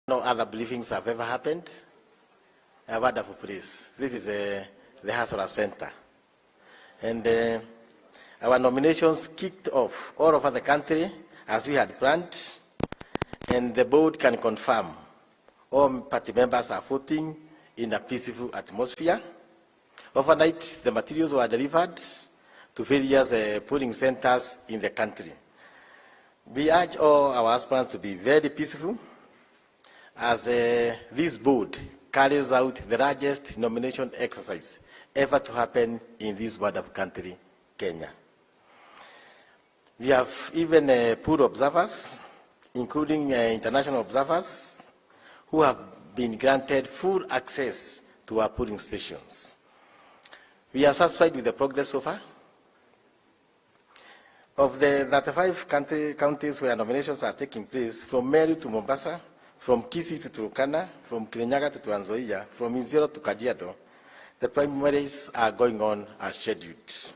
No other briefings have ever happened. A wonderful place. This is the Hasra Center. And our nominations kicked off all over the country as we had planned. And the board can confirm all party members are voting in a peaceful atmosphere. Overnight, the materials were delivered to various polling centers in the country. We urge all our aspirants to be very peaceful as this board carries out the largest nomination exercise ever to happen in this wonderful country, Kenya. We have even pool observers, including international observers, who have been granted full access to our polling stations. We are satisfied with the progress so far. Of the 35 counties where nominations are taking place, from Meru to Mombasa, from Kisii to Turkana, from Kirinyaga to Trans Nzoia, from Isiolo to Kajiado, the primaries are going on as scheduled.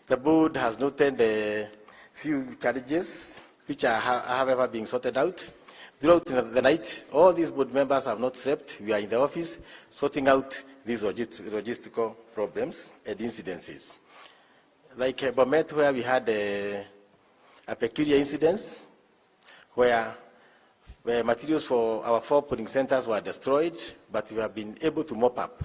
The board has noted a few challenges which are, however, being sorted out. Throughout the night, all these board members have not slept. We are in the office sorting out these logistical problems and incidences. Like Bomet, where we had a peculiar incident where materials for our 4 polling centers were destroyed, but we have been able to mop up.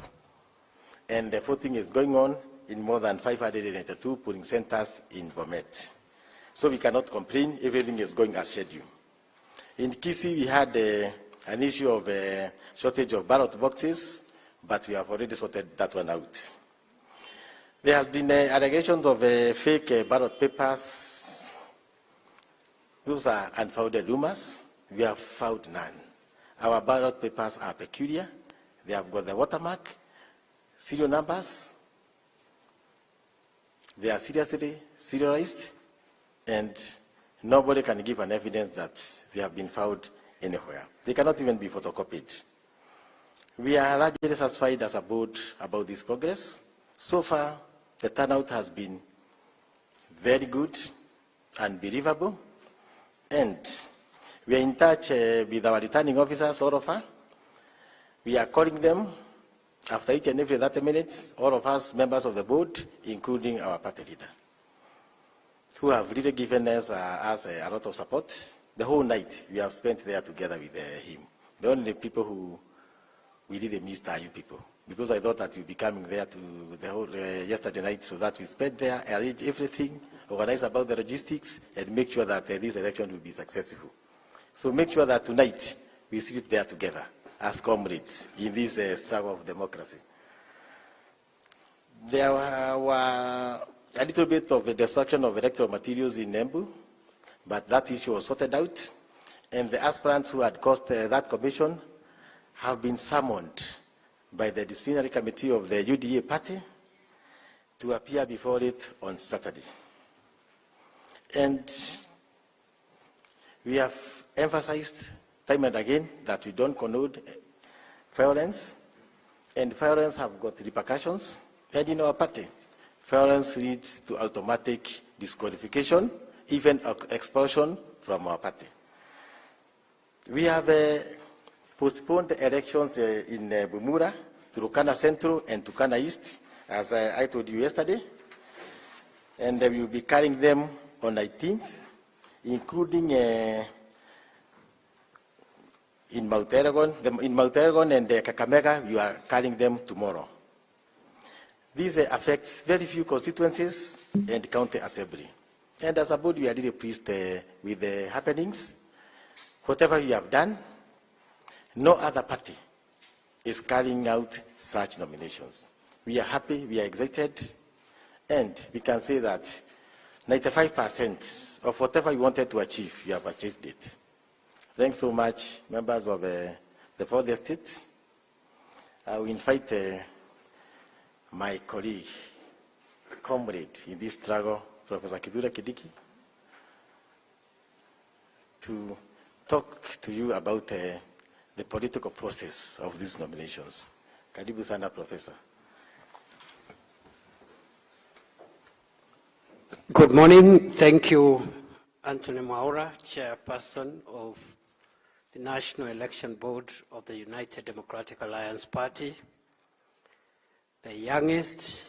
And the voting is going on in more than 582 polling centers in Bomet. So we cannot complain, everything is going as scheduled. In Kisii, we had an issue of a shortage of ballot boxes, but we have already sorted that one out. There have been allegations of fake ballot papers. Those are unfounded rumors. We have found none. Our ballot papers are peculiar. They have got the watermark, serial numbers. They are seriously serialized, and nobody can give an evidence that they have been found anywhere. They cannot even be photocopied. We are largely satisfied as a board about this progress. So far, the turnout has been very good and believable, and we are in touch with our returning officers all over. We are calling them after each and every 30 minutes, all of us members of the board, including our party leader, who have really given us a lot of support. The whole night we have spent there together with him. The only people who we really missed are you people, because I thought that you'd be coming there to the whole yesterday night, so that we spent there, arrange everything, organize about the logistics, and make sure that this election will be successful. So make sure that tonight we sleep there together as comrades in this struggle of democracy. There were a little bit of a destruction of electoral materials in Embu, but that issue was sorted out, and the aspirants who had caused that commission have been summoned by the disciplinary committee of the UDA party to appear before it on Saturday. And we have emphasized time and again that we don't condone violence, and violence have got repercussions. And in our party, violence leads to automatic disqualification, even expulsion from our party. We have postponed elections in Bumura, Turkana Central, and Turkana East, as I told you yesterday. And we will be carrying them on 19th, including in Mount Elgon and Kakamega, we are carrying them tomorrow. This affects very few constituencies and county assembly. And as a board, we are really pleased with the happenings. Whatever we have done, no other party is carrying out such nominations. We are happy, we are excited, and we can say that 95% of whatever we wanted to achieve, we have achieved it. Thanks so much, members of the 4th Estate. I will invite my colleague, comrade in this struggle, Professor Kithure Kindiki, to talk to you about the political process of these nominations. Karibu sana, Professor. Good morning. Thank you, Anthony Mwaura, Chairperson of the National Election Board of the United Democratic Alliance Party, the youngest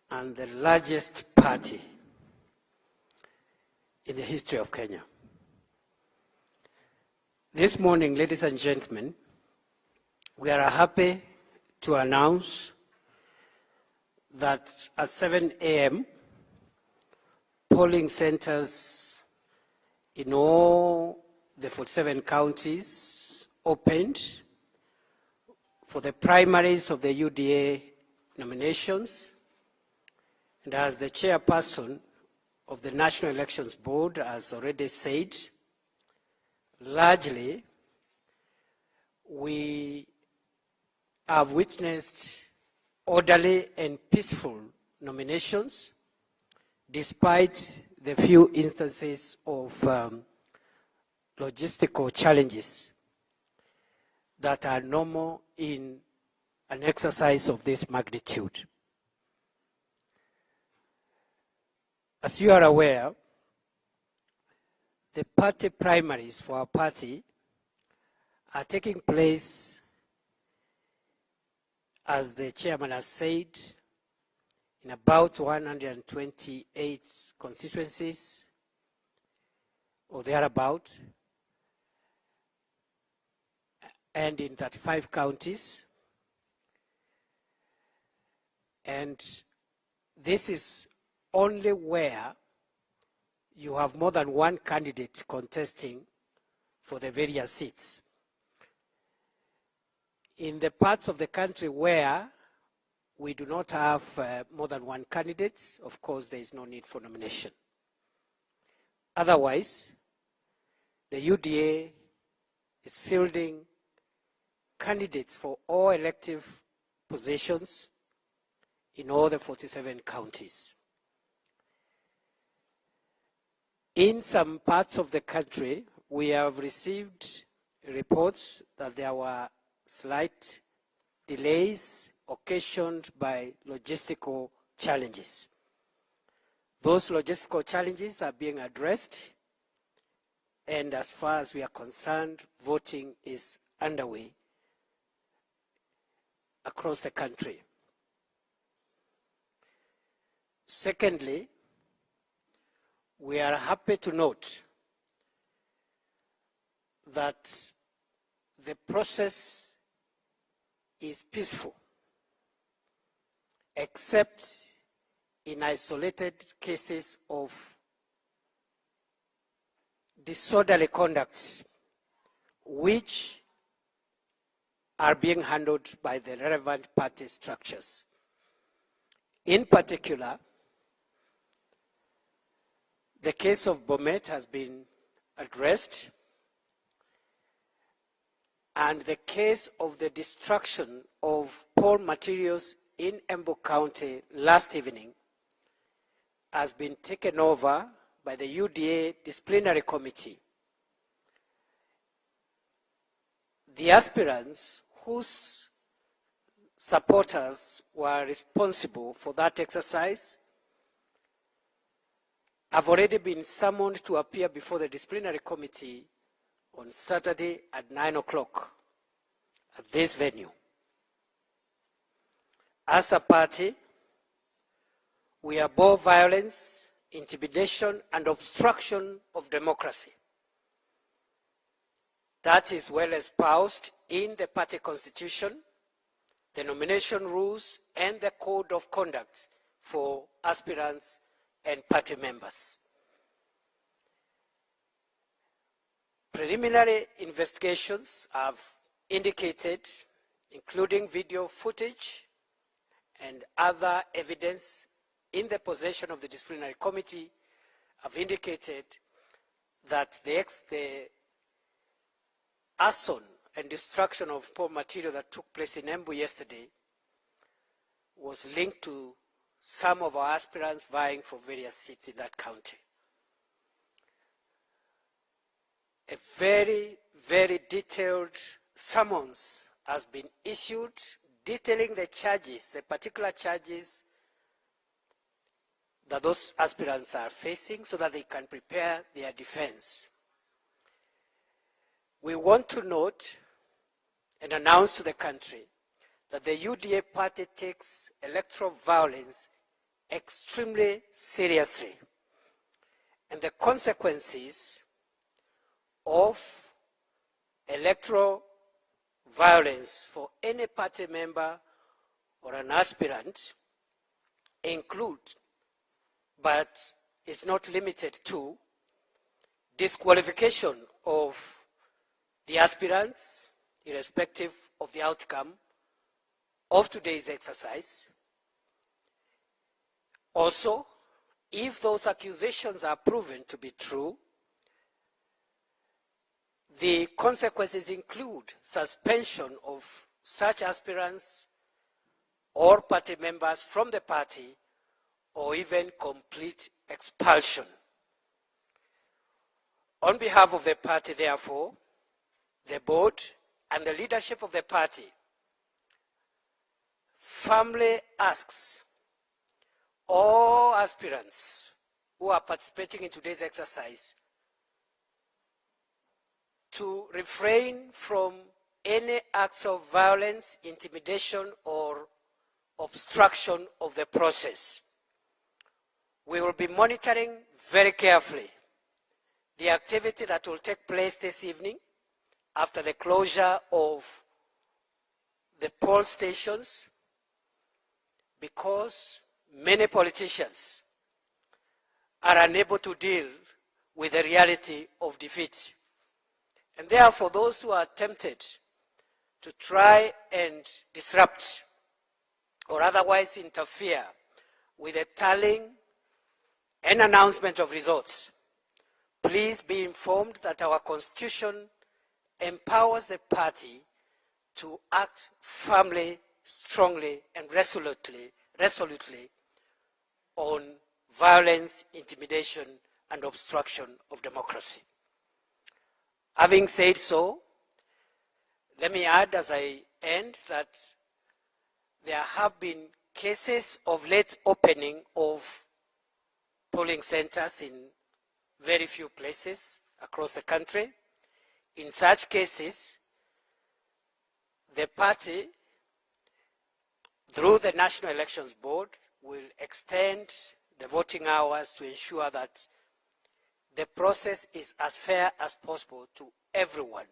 and the largest party in the history of Kenya. This morning, ladies and gentlemen, we are happy to announce that at 7 a.m., polling centers in all the 47 counties opened for the primaries of the UDA nominations. And as the chairperson of the National Elections Board has already said, largely we have witnessed orderly and peaceful nominations despite the few instances of logistical challenges that are normal in an exercise of this magnitude. As you are aware, the party primaries for our party are taking place, as the chairman has said, in about 128 constituencies or thereabout, and in 35 counties. And this is only where you have more than one candidate contesting for the various seats. In the parts of the country where we do not have more than one candidate, of course, there is no need for nomination. Otherwise, the UDA is fielding candidates for all elective positions in all the 47 counties. In some parts of the country, we have received reports that there were slight delays occasioned by logistical challenges. Those logistical challenges are being addressed, and as far as we are concerned, voting is underway across the country. Secondly, we are happy to note that the process is peaceful, except in isolated cases of disorderly conduct, which are being handled by the relevant party structures. In particular, the case of Bomet has been addressed, and the case of the destruction of poll materials in Embu County last evening has been taken over by the UDA disciplinary committee. The aspirants whose supporters were responsible for that exercise have already been summoned to appear before the disciplinary committee on Saturday at 9 o'clock at this venue. As a party, we abhor violence, intimidation, and obstruction of democracy. That is well espoused in the party constitution, the nomination rules, and the code of conduct for aspirants and party members. Preliminary investigations have indicated, including video footage and other evidence in the possession of the disciplinary committee, have indicated that the arson and destruction of poll material that took place in Embu yesterday was linked to some of our aspirants vying for various seats in that county. A very, very detailed summons has been issued detailing the charges, the particular charges that those aspirants are facing so that they can prepare their defense. We want to note and announce to the country that the UDA party takes electoral violence extremely seriously, and the consequences of electoral violence for any party member or an aspirant include, but is not limited to, disqualification of the aspirants, irrespective of the outcome of today's exercise. Also, if those accusations are proven to be true, the consequences include suspension of such aspirants or party members from the party, or even complete expulsion. On behalf of the party, therefore, the board and the leadership of the party firmly asks all aspirants who are participating in today's exercise to refrain from any acts of violence, intimidation, or obstruction of the process. We will be monitoring very carefully the activity that will take place this evening after the closure of the poll stations, because many politicians are unable to deal with the reality of defeat. And therefore, those who are tempted to try and disrupt or otherwise interfere with the tallying and announcement of results, please be informed that our Constitution empowers the party to act firmly, strongly, and resolutely on violence, intimidation, and obstruction of democracy. Having said so, let me add as I end that there have been cases of late opening of polling centers in very few places across the country. In such cases, the party, through the National Elections Board, will extend the voting hours to ensure that the process is as fair as possible to everyone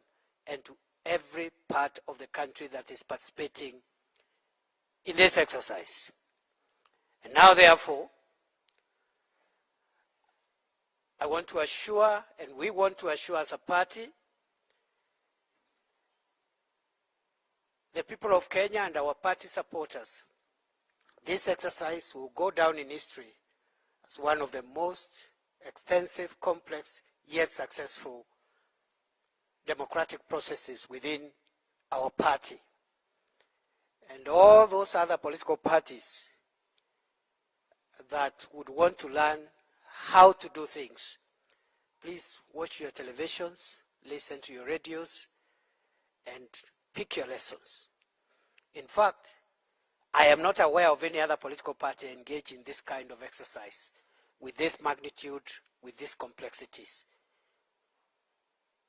and to every part of the country that is participating in this exercise. And now, therefore, I want to assure, and we want to assure as a party, the people of Kenya and our party supporters, this exercise will go down in history as one of the most extensive, complex, yet successful democratic processes within our party. And all those other political parties that would want to learn how to do things, please watch your televisions, listen to your radios, and pick your lessons. In fact, I am not aware of any other political party engaged in this kind of exercise with this magnitude, with these complexities,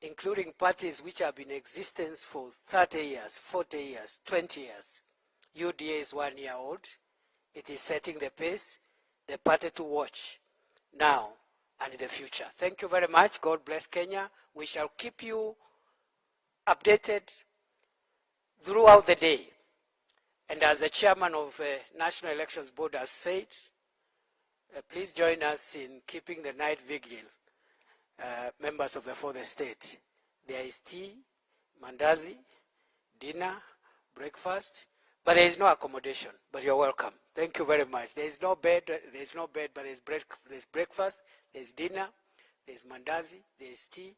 including parties which have been in existence for 30 years, 40 years, 20 years. UDA is 1 year old. It is setting the pace, the party to watch now and in the future. Thank you very much. God bless Kenya. We shall keep you updated throughout the day. And as the chairman of the National Elections Board has said, please join us in keeping the night vigil, members of the fourth estate. There is tea, mandazi, dinner, breakfast, but there is no accommodation, but you're welcome. Thank you very much. There is no bed, but there's breakfast, there's dinner, there's mandazi, there's tea,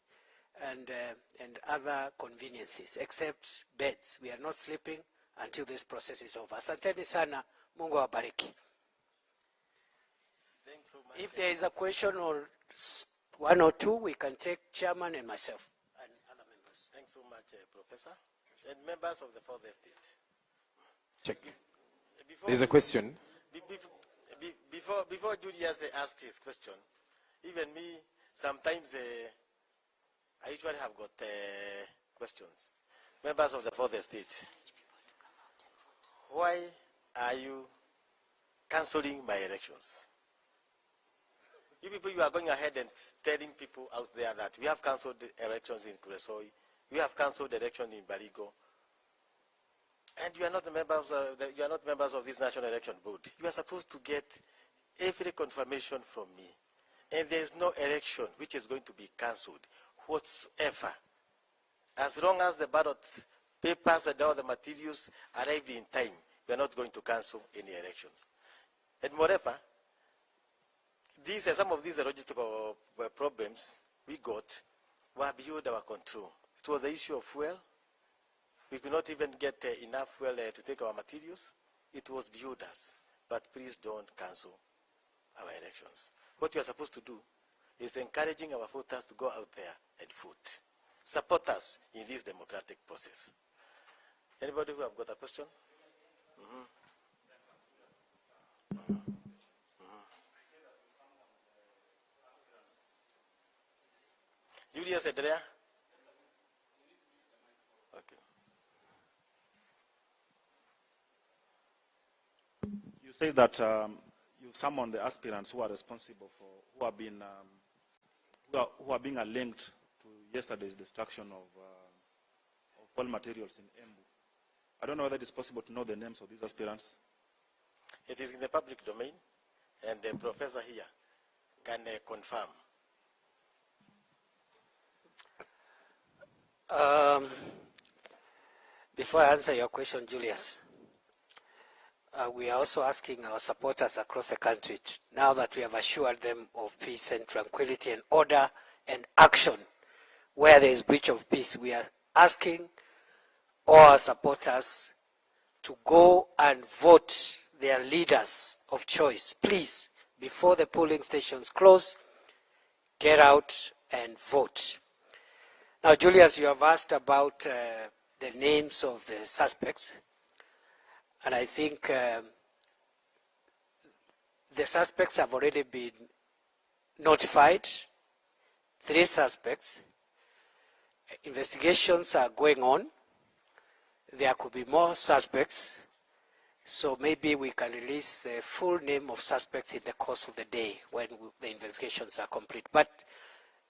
and other conveniences, except beds. We are not sleeping until this process is over. Asanteni sana, Mungu awabariki. Thanks so much. If there is a question or one or two, we can take chairman and myself and other members. Thanks so much, Professor. And members of the fourth estate. Check. There's a question. Before Julius asked his question, even me, sometimes I usually have got questions. Members of the fourth estate, why are you cancelling my elections? You people, you are going ahead and telling people out there that we have cancelled the elections in Kuresoi, we have cancelled the election in Barigo, and you are not the members of you are not members of this National Election Board. You are supposed to get every confirmation from me, and there is no election which is going to be cancelled whatsoever, as long as the ballot papers and all the materials arrive in time. We are not going to cancel any elections. And moreover, some of these logistical problems we got were beyond our control. It was the issue of fuel. We could not even get enough fuel to take our materials. It was beyond us. But please don't cancel our elections. What we are supposed to do is encouraging our voters to go out there and vote. Support us in this democratic process. Anybody who have got a question? Julius Edrea? Okay. You say that you summoned the aspirants who are responsible for, who are being linked to yesterday's destruction of all materials in Embu. I don't know whether it is possible to know the names of these aspirants. It is in the public domain, and the professor here can confirm. Before I answer your question, Julius, we are also asking our supporters across the country, now that we have assured them of peace and tranquility and order and action, where there is breach of peace, we are asking all our supporters to go and vote their leaders of choice. Please, before the polling stations close, get out and vote. Now, Julius, you have asked about the names of the suspects, and I think the suspects have already been notified. 3 suspects. Investigations are going on. There could be more suspects, so maybe we can release the full name of suspects in the course of the day when the investigations are complete. But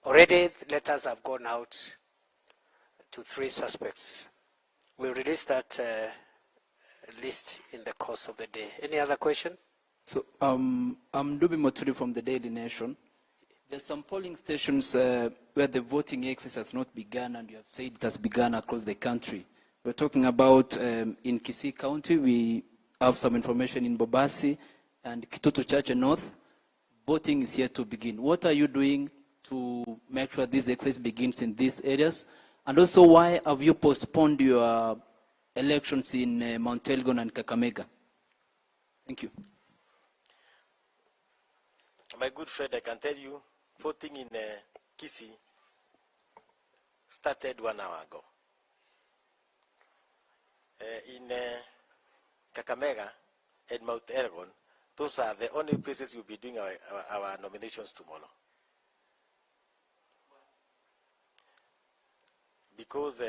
already letters have gone out to 3 suspects. We'll release that list in the course of the day. Any other question? So I'm Dubi Moturi from the Daily Nation. There's some polling stations where the voting exercise has not begun, and you have said it has begun across the country. We're talking about in Kisii County, we have some information in Bobasi and Kitutu Church North. Voting is yet to begin. What are you doing to make sure this exercise begins in these areas? And also, why have you postponed your elections in Mount Elgon and Kakamega? Thank you. My good friend, I can tell you, voting in Kisii started 1 hour ago. In Kakamega and Mount Elgon, those are the only places we'll be doing our nominations tomorrow. Because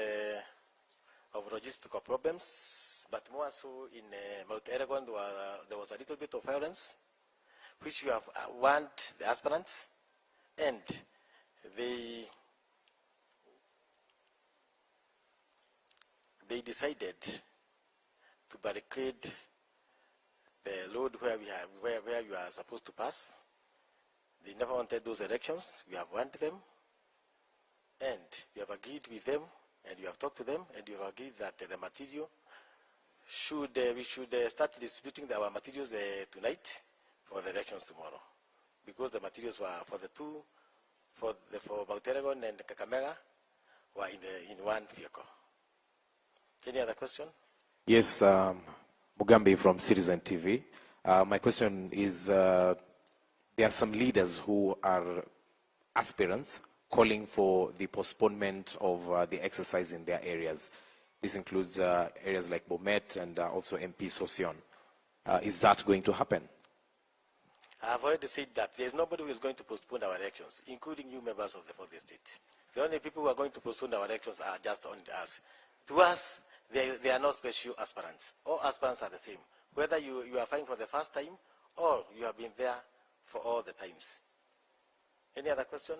of logistical problems, but more so in Mount Elgon, there was a little bit of violence, which we have warned the aspirants, and they decided to barricade the road where we are supposed to pass. They never wanted those elections. We have warned them, and we have agreed with them, and we have talked to them, and we have agreed that the material we should start distributing our materials tonight for the elections tomorrow, because the materials were for Mount Elgon and Kakamega were in one vehicle. Any other question? Yes, Mugambi from Citizen TV. My question is, there are some leaders who are aspirants calling for the postponement of the exercise in their areas. This includes areas like Bomet and also MP Sosion. Is that going to happen? I have already said that there is nobody who is going to postpone our elections, including you members of the fourth estate. The only people who are going to postpone our elections are just on us. To us, they are not special aspirants. All aspirants are the same. Whether you are fighting for the first time or you have been there for all the times. Any other question?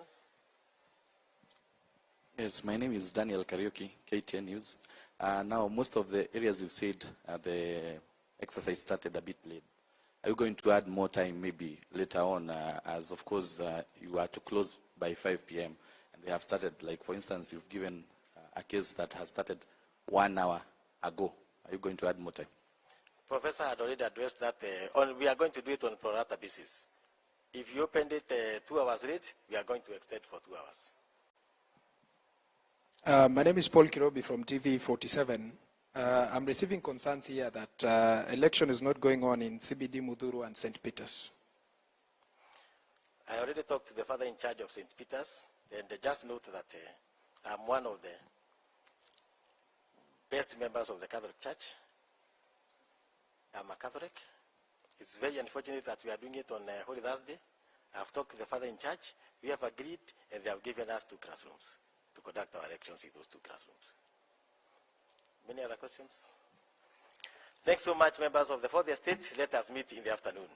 Yes, my name is Daniel Karaoke, KTN News. Now, most of the areas you said the exercise started a bit late. Are you going to add more time maybe later on, as of course you are to close by 5 p.m. and they have started, like for instance, you've given a case that has started 1 hour ago. Are you going to add more time? Professor had already addressed that. We are going to do it on a pro rata basis. If you opened it 2 hours late, we are going to extend for 2 hours. My name is Paul Kirobi from TV 47. I'm receiving concerns here that election is not going on in CBD, Mudhuru, and St. Peter's. I already talked to the father in charge of St. Peter's, and just note that I'm one of the best members of the Catholic Church. I'm a Catholic. It's very unfortunate that we are doing it on Holy Thursday. I've talked to the father in charge. We have agreed, and they have given us 2 classrooms to conduct our elections in those 2 classrooms. Many other questions? Thanks so much, members of the 4th Estate. Let us meet in the afternoon.